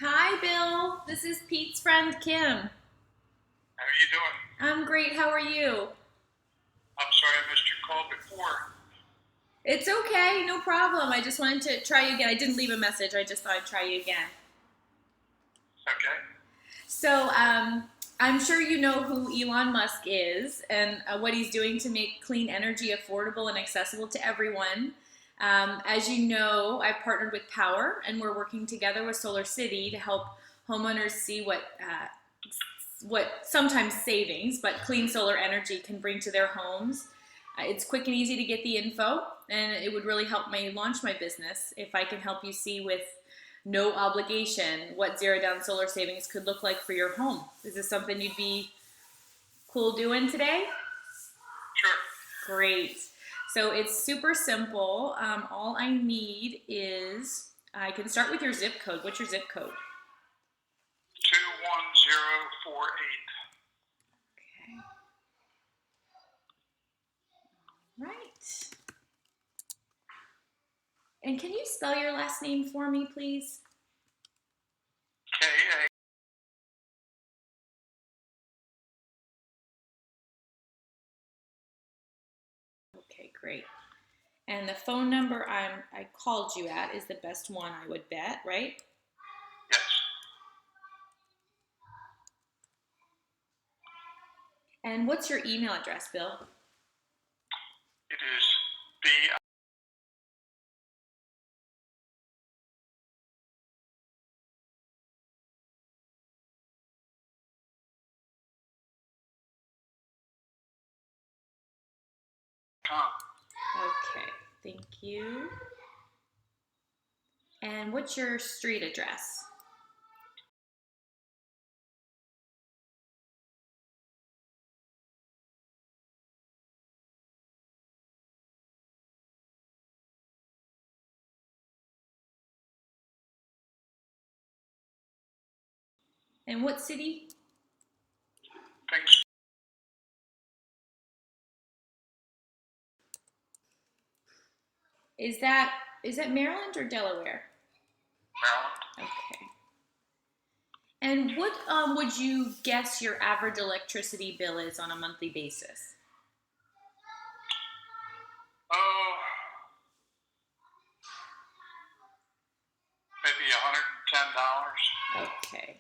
Hi, Bill. This is Pete's friend, Kim. How are you doing? I'm great. How are you? I'm sorry I missed your call before. It's okay. No problem. I just wanted to try you again. I didn't leave a message. I just thought I'd try you again. Okay. So, I'm sure you know who Elon Musk is and what he's doing to make clean energy affordable and accessible to everyone. As you know, I've partnered with Powur, and we're working together with Solar City to help homeowners see what sometimes savings, but clean solar energy can bring to their homes. It's quick and easy to get the info, and it would really help me launch my business if I can help you see with no obligation what zero down solar savings could look like for your home. Is this something you'd be cool doing today? Sure. Great. So it's super simple. All I need is, I can start with your zip code. What's your zip code? 21048. Okay. Right. And can you spell your last name for me, please? KA. Okay, great. And the phone number I called you at is the best one, I would bet, right? Yes. And what's your email address, Bill? It is B. Okay, thank you. And what's your street address? And what city? Thanks. Is that is that Maryland or Delaware? Maryland. Okay. And what would you guess your average electricity bill is on a monthly basis? Oh, maybe $110. Okay.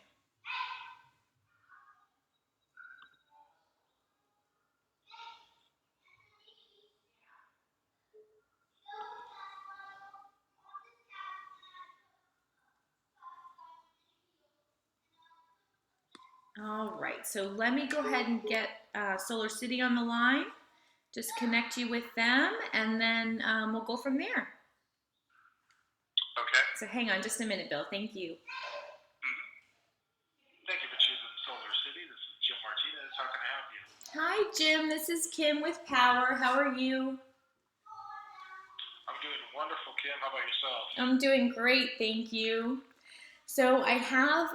All right, so let me go ahead and get Solar City on the line. Just connect you with them, and then we'll go from there. Okay. So hang on just a minute, Bill. Thank you. Thank you for choosing Solar City. This is Jim Martinez. How can I help you? Hi, Jim. This is Kim with Powur. How are you? I'm doing wonderful, Kim. How about yourself? I'm doing great, thank you. So I have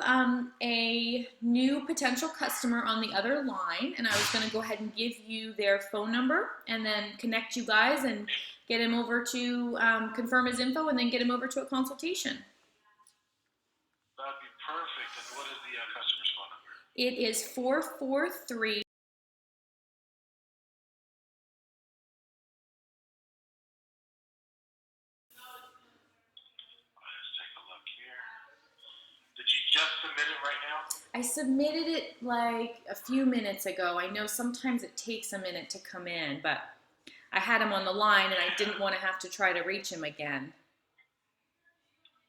a new potential customer on the other line, and I was going to go ahead and give you their phone number and then connect you guys and get him over to confirm his info and then get him over to a consultation. That'd be perfect. And what is the customer's phone number? It is 443. Let's take a look here. Did you just submit it right now? I submitted it like a few minutes ago. I know sometimes it takes a minute to come in, but I had him on the line and I didn't want to have to try to reach him again.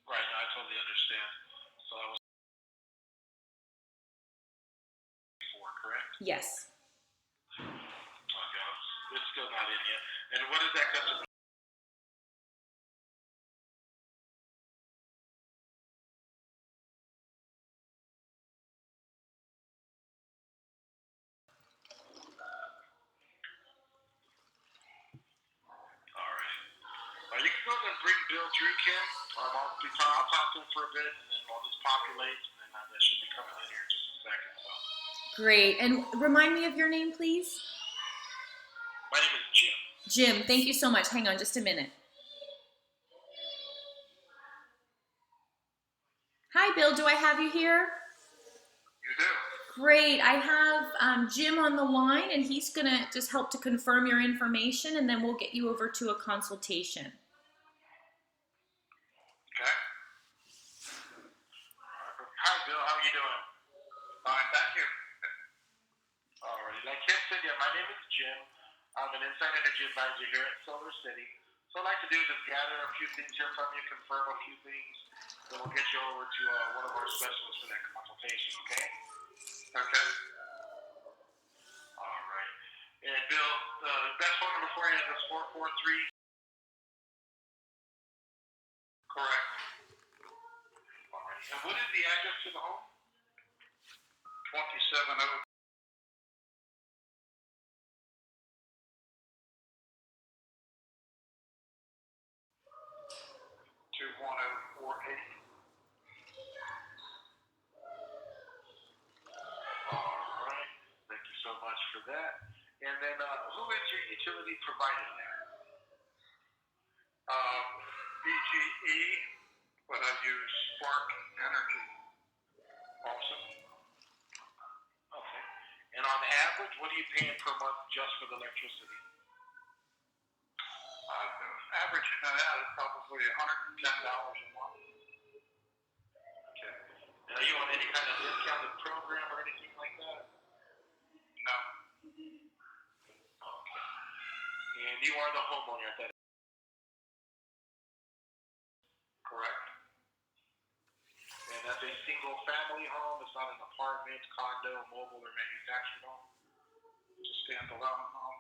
Right, no, I totally understand. So I was before, correct? Yes. Okay, it's still not in yet. And what is that customer? All right. You can go ahead and bring Bill through, Kim. I'll talk to him for a bit, and then I'll just populate, and then that should be coming in here in just a second. So, Great. And remind me of your name, please. my name is Jim. Jim, thank you so much. Hang on just a minute. Hi, Bill. Do I have you here? You do. Great. I have Jim on the line, and he's going to just help to confirm your information, and then we'll get you over to a consultation. Okay. Hi, Bill. How are you doing? Fine, thank you. Alrighty. Like Kim said, yeah, my name is Jim. I'm an Inside Energy Advisor here at Solar City. So what I'd like to do is just gather a few things here from you, confirm a few things, then we'll get you over to one of our specialists for that consultation, okay? Okay. Alright. And Bill, the best phone number for you is 443. Correct. Alright. And what is the address to the home? 270. 21048. All right. Thank you so much for that. And then, who is your utility provider there? BGE, but I use Spark Energy. Awesome. Okay. And on average, what are you paying per month just for the electricity? Averaging that out is probably $110 a month. Okay. And are you on any kind of discounted program or anything like that? No. Okay. And you are the homeowner at that, correct? And that's a single family home. It's not an apartment, condo, mobile, or manufactured home. It's a standalone home.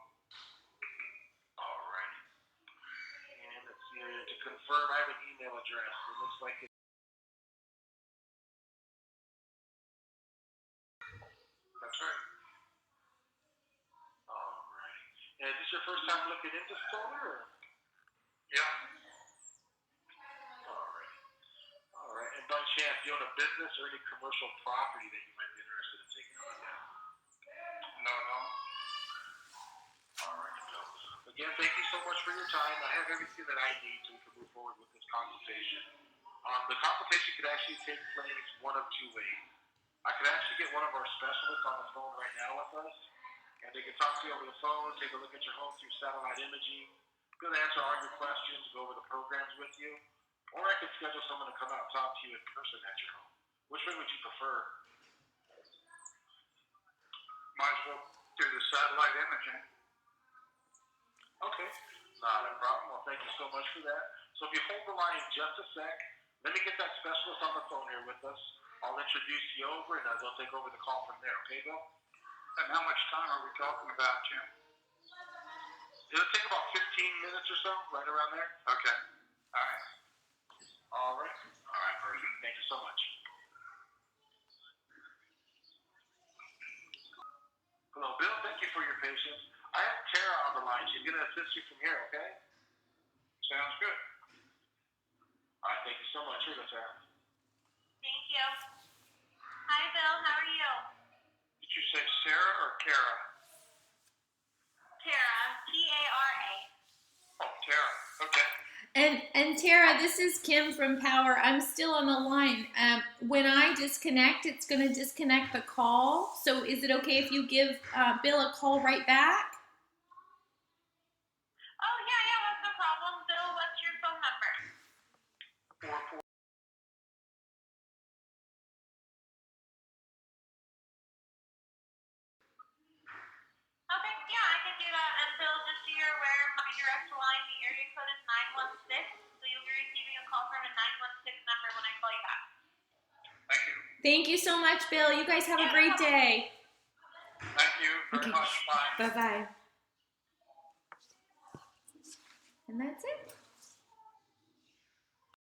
All right. And let's see, to confirm, I have an email address. It looks like it. That's right. All right. And is this your first time looking into solar? Or? Yeah. All right. All right. And by chance, do you own a business or any commercial property that you might be interested in taking on now? No, no. All right. So, again, thank you so much for your time. I have everything that I need so we can move forward with this consultation. The consultation could actually take place one of two ways. I could actually get one of our specialists on the phone right now with us, and they can talk to you over the phone, take a look at your home through satellite imaging, be able to answer all your questions, go over the programs with you, or I could schedule someone to come out and talk to you in person at your home. Which way would you prefer? Might as well do the satellite imaging. Okay, not a problem. Well, thank you so much for that. So if you hold the line just a sec, let me get that specialist on the phone here with us. I'll introduce you over, and they'll take over the call from there. Okay, Bill? And how much time are we talking about, Jim? It'll take about 15 minutes or so, right around there. Okay. All right. All right. All right, perfect. Thank you so much. Hello, Bill. Thank you for your patience. I have Tara on the line. She's going to assist you from here, okay? Sounds good. All right, thank you so much. Here you go, Tara. Thank you. Hi, Bill. How are you? Did you say Sarah or Kara? Tara. Tara. Oh, Tara. Okay. And Tara, this is Kim from Powur. I'm still on the line. When I disconnect, it's going to disconnect the call. So is it okay if you give Bill a call right back? Oh, yeah, that's no problem. Bill, what's your phone number? 44. Okay, yeah, I can do that. And Bill, just so you're aware, my direct line, the area code is 916. So you'll be receiving a call from a 916 number when I call you back. Thank you. Thank you so much, Bill. You guys have a great day. Thank you very much. Bye. Bye-bye. And that's it.